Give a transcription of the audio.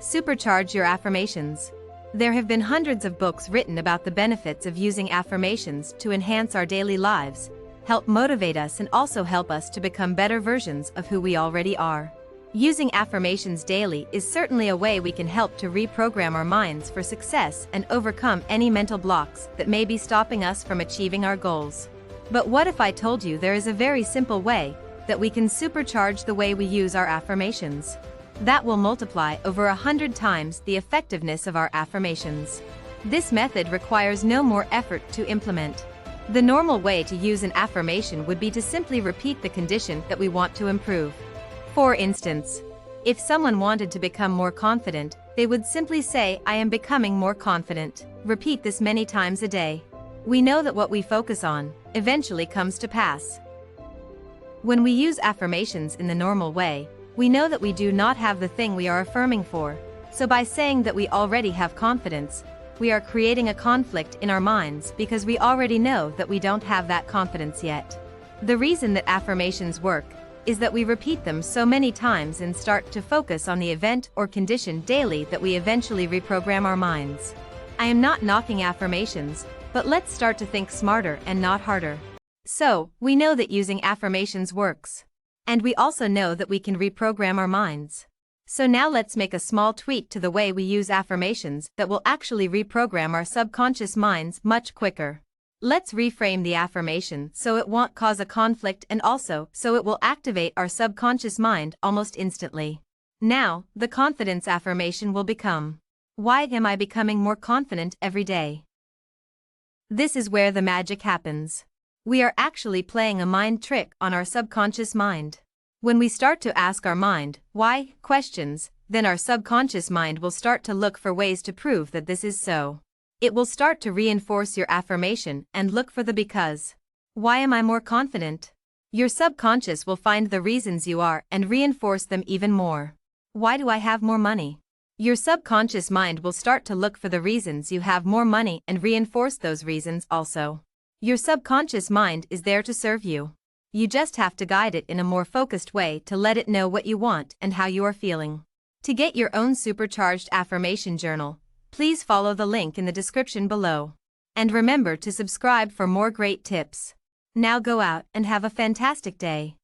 Supercharge your affirmations. There have been hundreds of books written about the benefits of using affirmations to enhance our daily lives, help motivate us, and also help us to become better versions of who we already are. Using affirmations daily is certainly a way we can help to reprogram our minds for success and overcome any mental blocks that may be stopping us from achieving our goals. But what if I told you there is a very simple way that we can supercharge the way we use our affirmations? That will multiply over 100 times the effectiveness of our affirmations. This method requires no more effort to implement. The normal way to use an affirmation would be to simply repeat the condition that we want to improve. For instance, if someone wanted to become more confident, they would simply say, "I am becoming more confident." Repeat this many times a day. We know that what we focus on eventually comes to pass. When we use affirmations in the normal way, we know that we do not have the thing we are affirming for. So by saying that we already have confidence, we are creating a conflict in our minds because we already know that we don't have that confidence yet. The reason that affirmations work is that we repeat them so many times and start to focus on the event or condition daily that we eventually reprogram our minds. I am not knocking affirmations, but let's start to think smarter and not harder. So, we know that using affirmations works. And we also know that we can reprogram our minds. So now let's make a small tweak to the way we use affirmations that will actually reprogram our subconscious minds much quicker. Let's reframe the affirmation so it won't cause a conflict and also so it will activate our subconscious mind almost instantly. Now, the confidence affirmation will become, "Why am I becoming more confident every day?" This is where the magic happens. We are actually playing a mind trick on our subconscious mind. When we start to ask our mind why questions, then our subconscious mind will start to look for ways to prove that this is so. It will start to reinforce your affirmation and look for the because. Why am I more confident? Your subconscious will find the reasons you are and reinforce them even more. Why do I have more money? Your subconscious mind will start to look for the reasons you have more money and reinforce those reasons also. Your subconscious mind is there to serve you. You just have to guide it in a more focused way to let it know what you want and how you are feeling. To get your own supercharged affirmation journal, please follow the link in the description below. And remember to subscribe for more great tips. Now go out and have a fantastic day.